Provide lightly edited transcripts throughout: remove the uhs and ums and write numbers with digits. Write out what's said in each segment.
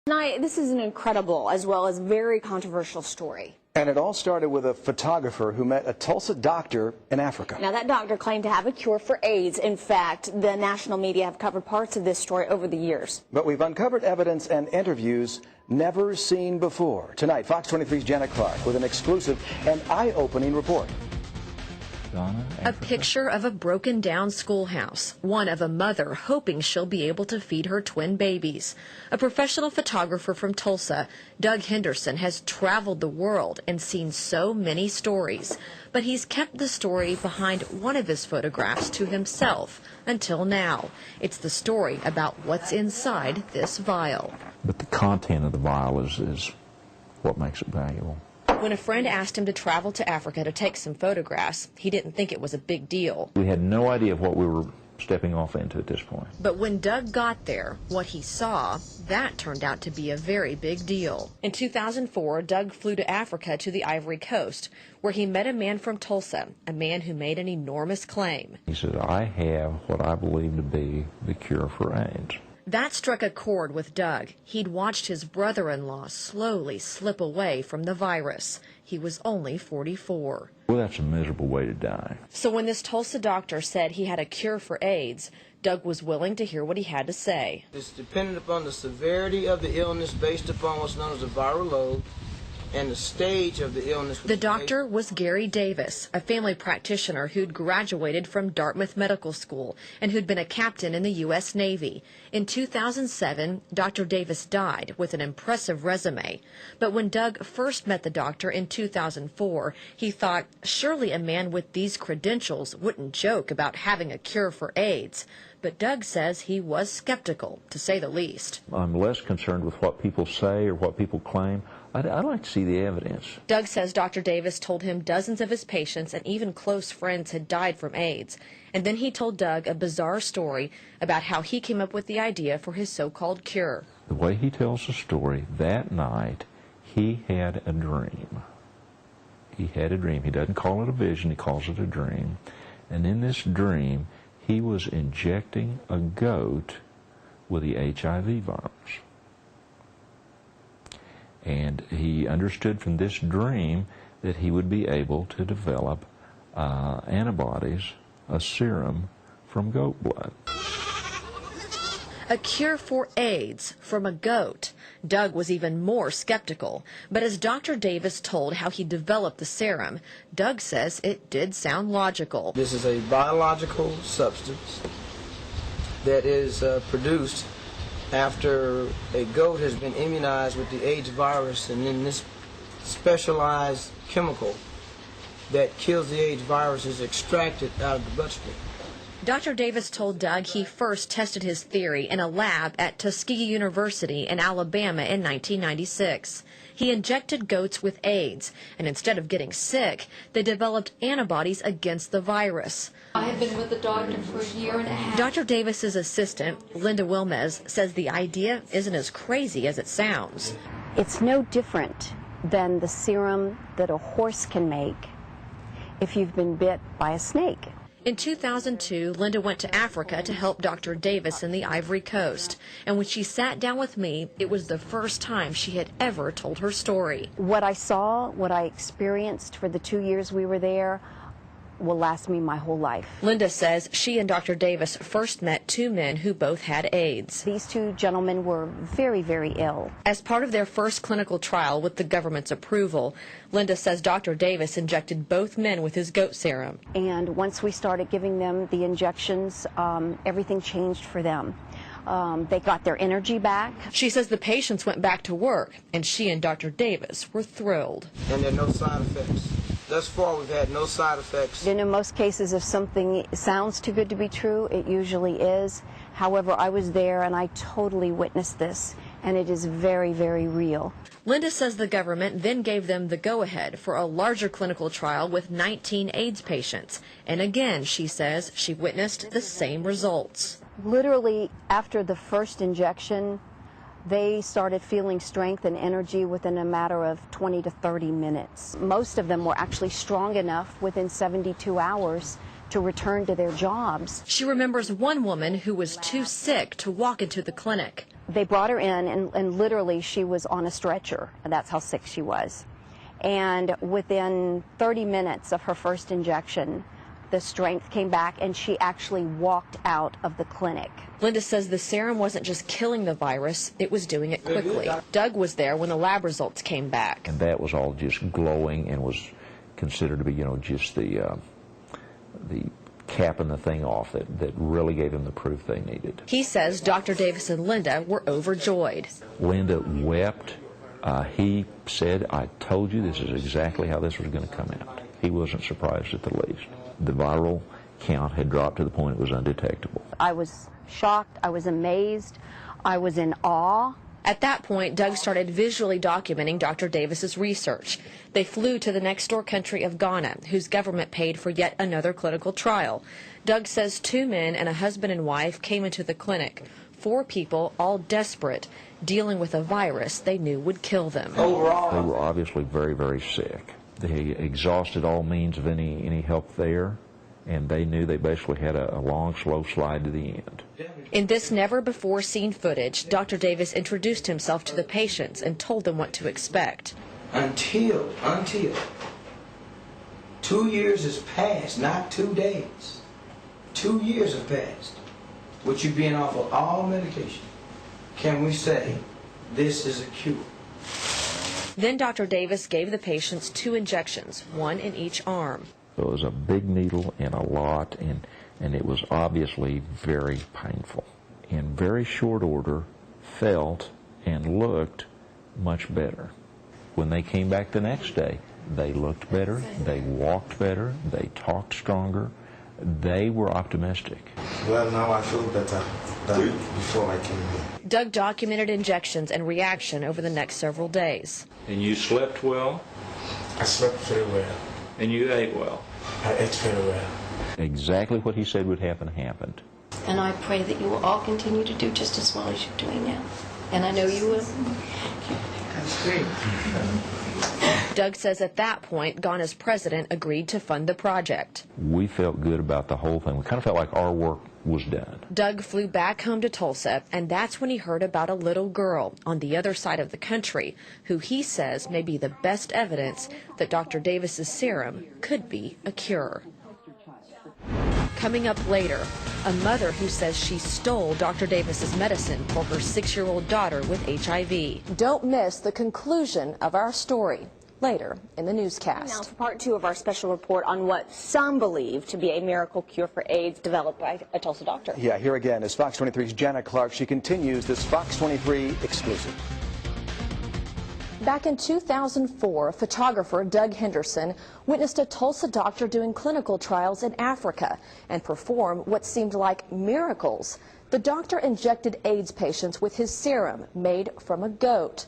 Tonight, this is an incredible as well as very controversial story. And it all started with a photographer who met a Tulsa doctor in Africa. Now, that doctor claimed to have a cure for AIDS. In fact, the national media have covered parts of this story over the years. But we've uncovered evidence and interviews never seen before. Tonight, Fox 23's Janet Clark with an exclusive and eye-opening report. A picture of a broken down schoolhouse, one of a mother hoping she'll be able to feed her twin babies. A professional photographer from Tulsa, Doug Henderson, has traveled the world and seen so many stories. But he's kept the story behind one of his photographs to himself until now. It's the story about what's inside this vial. But the content of the vial is what makes it valuable. When a friend asked him to travel to Africa to take some photographs, he didn't think it was a big deal. We had no idea what we were stepping off into at this point. But when Doug got there, what he saw, that turned out to be a very big deal. In 2004, Doug flew to Africa to the Ivory Coast, where he met a man from Tulsa, a man who made an enormous claim. He said, "I have what I believe to be the cure for AIDS." That struck a chord with Doug. He'd watched his brother-in-law slowly slip away from the virus. He was only 44. Well, that's a miserable way to die. So when this Tulsa doctor said he had a cure for AIDS, Doug was willing to hear what he had to say. It's dependent upon the severity of the illness based upon what's known as a viral load and the stage of the illness. The doctor was Gary Davis, a family practitioner who'd graduated from Dartmouth Medical School and who'd been a captain in the U.S. Navy. In 2007, Dr. Davis died with an impressive resume. But when Doug first met the doctor in 2004, he thought surely a man with these credentials wouldn't joke about having a cure for AIDS. But Doug says he was skeptical, to say the least. I'm less concerned with what people say or what people claim. I'd like to see the evidence. Doug says Dr. Davis told him dozens of his patients and even close friends had died from AIDS. And then he told Doug a bizarre story about how he came up with the idea for his so-called cure. The way he tells the story, that night he had a dream. He had a dream. He doesn't call it a vision, he calls it a dream. And in this dream, he was injecting a goat with the HIV virus. And he understood from this dream that he would be able to develop antibodies, a serum from goat blood. A cure for AIDS from a goat. Doug was even more skeptical. But as Dr. Davis told how he developed the serum, Doug says it did sound logical. This is a biological substance that is produced after a goat has been immunized with the AIDS virus, and then this specialized chemical that kills the AIDS virus is extracted out of the bloodstream. Dr. Davis told Doug he first tested his theory in a lab at Tuskegee University in Alabama in 1996. He injected goats with AIDS, and instead of getting sick, they developed antibodies against the virus. I have been with the doctor for a year and a half. Dr. Davis's assistant, Linda Wilmez, says the idea isn't as crazy as it sounds. It's no different than the serum that a horse can make if you've been bit by a snake. In 2002, Linda went to Africa to help Dr. Davis in the Ivory Coast. And when she sat down with me, it was the first time she had ever told her story. What I saw, what I experienced for the 2 years we were there, will last me my whole life. Linda says she and Dr. Davis first met two men who both had AIDS. These two gentlemen were very, very ill. As part of their first clinical trial with the government's approval, Linda says Dr. Davis injected both men with his goat serum. And once we started giving them the injections, everything changed for them. They got their energy back. She says the patients went back to work, and she and Dr. Davis were thrilled. And there are no side effects. Thus far, we've had no side effects. And in most cases, if something sounds too good to be true, it usually is. However, I was there and I totally witnessed this, and it is very, very real. Linda says the government then gave them the go-ahead for a larger clinical trial with 19 AIDS patients. And again, she says she witnessed the same results. Literally, after the first injection, they started feeling strength and energy within a matter of 20 to 30 minutes. Most of them were actually strong enough within 72 hours to return to their jobs. She remembers one woman who was too sick to walk into the clinic. They brought her in, and literally she was on a stretcher, and that's how sick she was. And within 30 minutes of her first injection, the strength came back, and she actually walked out of the clinic. Linda says the serum wasn't just killing the virus, it was doing it quickly. Doug was there when the lab results came back. And that was all just glowing and was considered to be, just the capping the thing off that really gave them the proof they needed. He says Dr. Davis and Linda were overjoyed. Linda wept. He said, "I told you this is exactly how this was going to come out." He wasn't surprised at the least. The viral count had dropped to the point it was undetectable. I was shocked, I was amazed, I was in awe. At that point, Doug started visually documenting Dr. Davis's research. They flew to the next door country of Ghana, whose government paid for yet another clinical trial. Doug says 2 men and a husband and wife came into the clinic. 4 people, all desperate, dealing with a virus they knew would kill them. They were obviously very, very sick. They exhausted all means of any help there, and they knew they basically had a long, slow slide to the end. In this never-before-seen footage, Dr. Davis introduced himself to the patients and told them what to expect. Until 2 years has passed, not 2 days. 2 years have passed, with you being off of all medication, can we say this is a cure? Then Dr. Davis gave the patients 2 injections, 1 in each arm. It was a big needle and a lot, and it was obviously very painful. In very short order, felt and looked much better. When they came back the next day, they looked better, they walked better, they talked stronger, they were optimistic. Well, now I feel better than before I came here. Doug documented injections and reaction over the next several days. And you slept well? I slept very well. And you ate well? I ate very well. Exactly what he said would happen happened. And I pray that you will all continue to do just as well as you're doing now. And I know you will. That's great. Doug says at that point, Ghana's president agreed to fund the project. We felt good about the whole thing. We kind of felt like our work was done. Doug flew back home to Tulsa, and that's when he heard about a little girl on the other side of the country who he says may be the best evidence that Dr. Davis's serum could be a cure. Coming up later, a mother who says she stole Dr. Davis's medicine for her 6-year-old daughter with HIV. Don't miss the conclusion of our story later in the newscast. Now for part 2 of our special report on what some believe to be a miracle cure for AIDS developed by a Tulsa doctor. Yeah, here again is Fox 23's Jana Clark. She continues this Fox 23 exclusive. Back in 2004, photographer Doug Henderson witnessed a Tulsa doctor doing clinical trials in Africa and perform what seemed like miracles. The doctor injected AIDS patients with his serum made from a goat.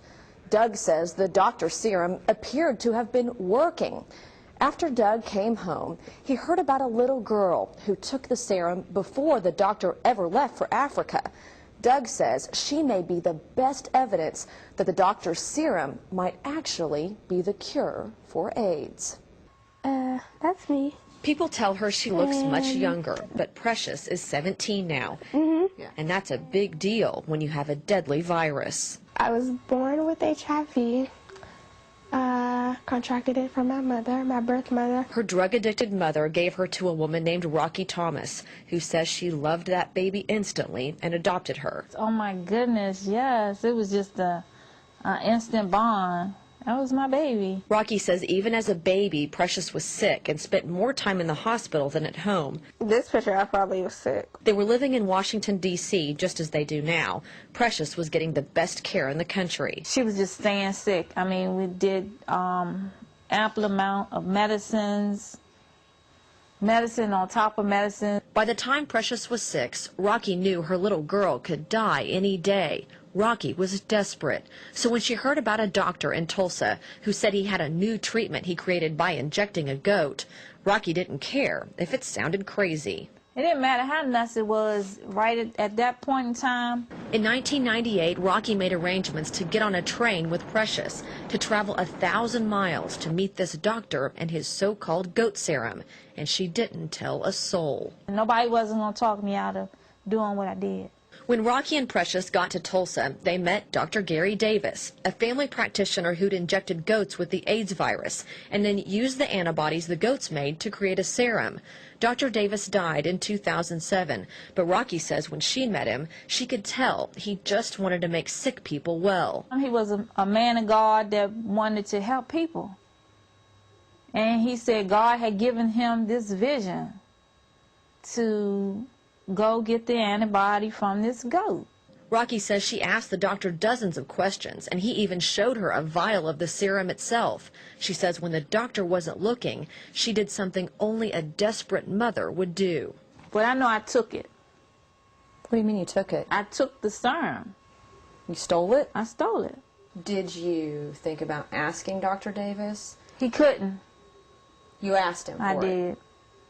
Doug says the doctor's serum appeared to have been working. After Doug came home, he heard about a little girl who took the serum before the doctor ever left for Africa. Doug says she may be the best evidence that the doctor's serum might actually be the cure for AIDS. That's me. People tell her she looks much younger, but Precious is 17 now. And that's a big deal when you have a deadly virus. I was born with HIV. Contracted it from my mother, my birth mother. Her drug-addicted mother gave her to a woman named Rocky Thomas, who says she loved that baby instantly and adopted her. Oh my goodness, yes. It was just an instant bond. That was my baby. Rocky says even as a baby, Precious was sick and spent more time in the hospital than at home. This picture, I probably was sick. They were living in Washington, D.C., just as they do now. Precious was getting the best care in the country. She was just staying sick. I mean, we did ample amount of medicine on top of medicine. By the time Precious was 6, Rocky knew her little girl could die any day. Rocky was desperate. So when she heard about a doctor in Tulsa who said he had a new treatment he created by injecting a goat, Rocky didn't care if it sounded crazy. It didn't matter how nuts it was right at that point in time. In 1998, Rocky made arrangements to get on a train with Precious to travel 1,000 miles to meet this doctor and his so-called goat serum, and she didn't tell a soul. Nobody wasn't going to talk me out of doing what I did. When Rocky and Precious got to Tulsa, they met Dr. Gary Davis, a family practitioner who'd injected goats with the AIDS virus and then used the antibodies the goats made to create a serum. Dr. Davis died in 2007, but Rocky says when she met him, she could tell he just wanted to make sick people well. He was a man of God that wanted to help people. And he said God had given him this vision to go get the antibody from this goat. Rocky says she asked the doctor dozens of questions, and he even showed her a vial of the serum itself. She says when the doctor wasn't looking, she did something only a desperate mother would do. But I know I took it. What do you mean you took it? I took the serum. You stole it? I stole it. Did you think about asking Dr. Davis? He couldn't. You asked him for it? I did.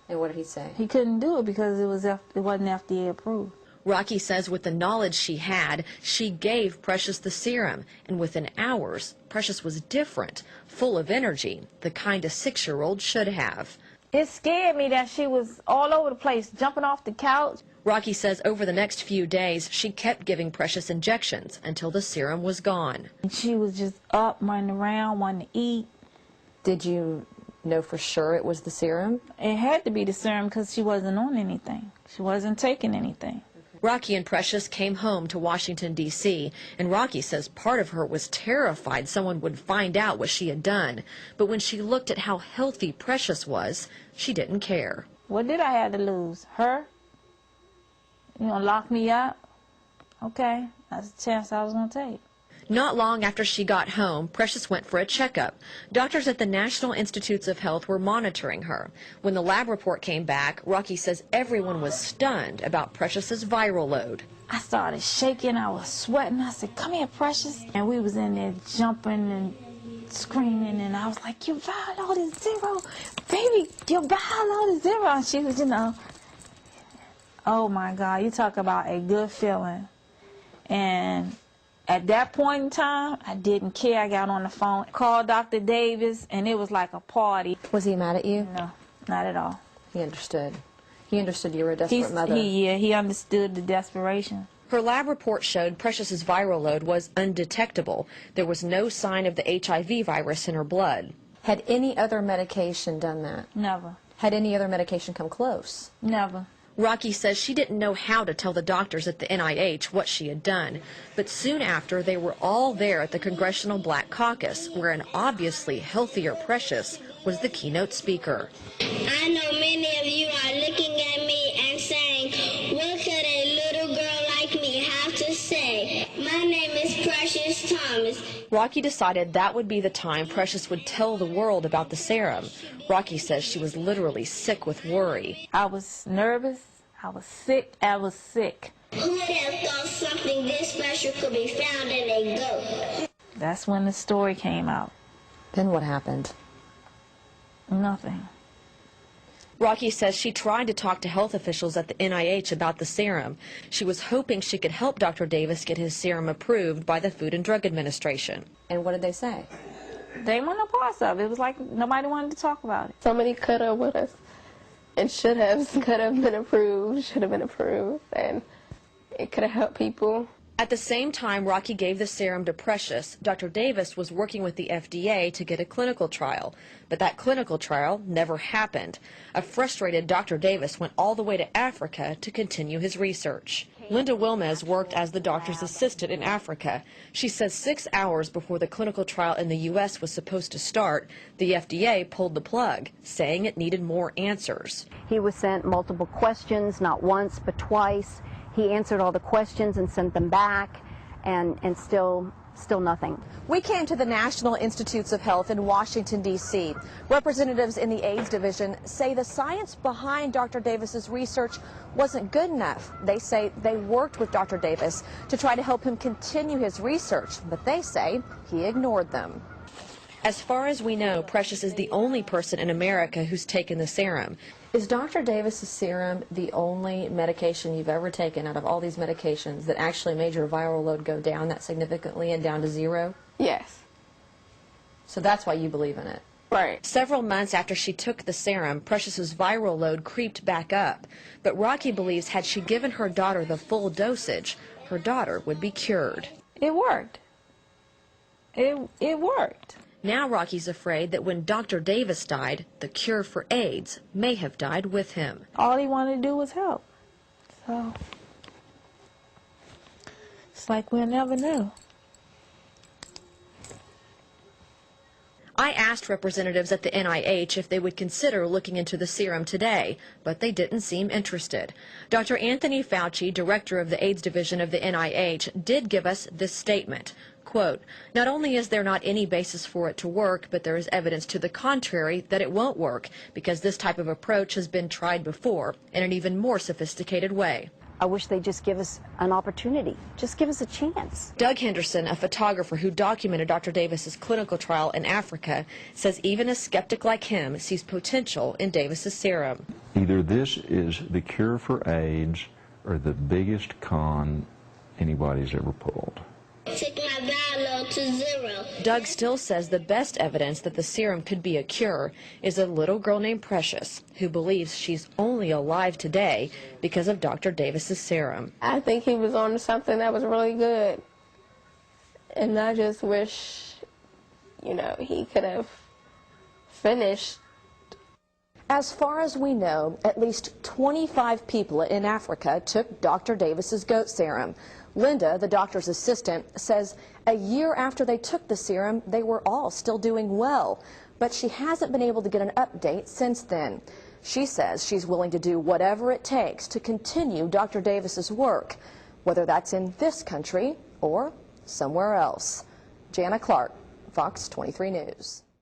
And what did he say? He couldn't do it because it wasn't FDA approved. Rocky says with the knowledge she had, she gave Precious the serum, and within hours, Precious was different, full of energy, the kind a 6-year-old should have. It scared me that she was all over the place, jumping off the couch. Rocky says over the next few days, she kept giving Precious injections until the serum was gone. She was just up, running around, wanting to eat. Did you know for sure it was the serum? It had to be the serum because she wasn't on anything. She wasn't taking anything. Rocky and Precious came home to Washington, D.C., and Rocky says part of her was terrified someone would find out what she had done. But when she looked at how healthy Precious was, she didn't care. What did I have to lose? Her? You gonna lock me up? Okay, that's a chance I was gonna take. Not long after she got home, Precious went for a checkup. Doctors at the National Institutes of Health were monitoring her. When the lab report came back, Rocky says everyone was stunned about Precious's viral load. I started shaking, I was sweating. I said, "Come here, Precious." And we was in there jumping and screaming, and I was like, "Your viral load is 0. Baby, your viral load is 0. And she was, oh my God, you talk about a good feeling. And at that point in time, I didn't care. I got on the phone, called Dr. Davis, and it was like a party. Was he mad at you? No, not at all. He understood. He understood you were a desperate mother. He understood the desperation. Her lab report showed Precious's viral load was undetectable. There was no sign of the HIV virus in her blood. Had any other medication done that? Never. Had any other medication come close? Never. Rocky says she didn't know how to tell the doctors at the NIH what she had done, but soon after they were all there at the Congressional Black Caucus, where an obviously healthier Precious was the keynote speaker. I know many of you are looking at me and saying, what could a little girl like me have to say? My name is Precious Thomas. Rocky decided that would be the time Precious would tell the world about the serum. Rocky says she was literally sick with worry. I was nervous. I was sick. I was sick. Who would have thought something this special could be found in a goat? That's when the story came out. Then what happened? Nothing. Rocky says she tried to talk to health officials at the NIH about the serum. She was hoping she could help Dr. Davis get his serum approved by the Food and Drug Administration. And what did they say? They weren't a part of it. It was like nobody wanted to talk about it. Somebody could have with us and could have been approved, and it could have helped people. At the same time Rocky gave the serum to Precious, Dr. Davis was working with the FDA to get a clinical trial. But that clinical trial never happened. A frustrated Dr. Davis went all the way to Africa to continue his research. Linda Wilmez worked as the doctor's assistant in Africa. She says 6 hours before the clinical trial in the U.S. was supposed to start, the FDA pulled the plug, saying it needed more answers. He was sent multiple questions, not once but twice. He answered all the questions and sent them back, and still nothing. We came to the National Institutes of Health in Washington, D.C. Representatives in the AIDS division say the science behind Dr. Davis's research wasn't good enough. They say they worked with Dr. Davis to try to help him continue his research, but they say he ignored them. As far as we know, Precious is the only person in America who's taken the serum. Is Dr. Davis's serum the only medication you've ever taken out of all these medications that actually made your viral load go down that significantly and down to 0? Yes. So that's why you believe in it? Right. Several months after she took the serum, Precious's viral load creeped back up. But Rocky believes had she given her daughter the full dosage, her daughter would be cured. It worked. It worked. Now Rocky's afraid that when Dr. Davis died, the cure for AIDS may have died with him. All he wanted to do was help. So it's like we'll never know. I asked representatives at the NIH if they would consider looking into the serum today, but they didn't seem interested. Dr. Anthony Fauci, director of the AIDS division of the NIH, did give us this statement. Quote, not only is there not any basis for it to work, but there is evidence to the contrary that it won't work because this type of approach has been tried before in an even more sophisticated way. I wish they'd just give us an opportunity. Just give us a chance. Doug Henderson, a photographer who documented Dr. Davis's clinical trial in Africa, says even a skeptic like him sees potential in Davis's serum. Either this is the cure for AIDS or the biggest con anybody's ever pulled. Took my dialogue to 0. Doug still says the best evidence that the serum could be a cure is a little girl named Precious, who believes she's only alive today because of Dr. Davis's serum. I think he was on something that was really good. And I just wish, he could have finished. As far as we know, at least 25 people in Africa took Dr. Davis's goat serum. Linda, the doctor's assistant, says a year after they took the serum, they were all still doing well. But she hasn't been able to get an update since then. She says she's willing to do whatever it takes to continue Dr. Davis's work, whether that's in this country or somewhere else. Jana Clark, Fox 23 News.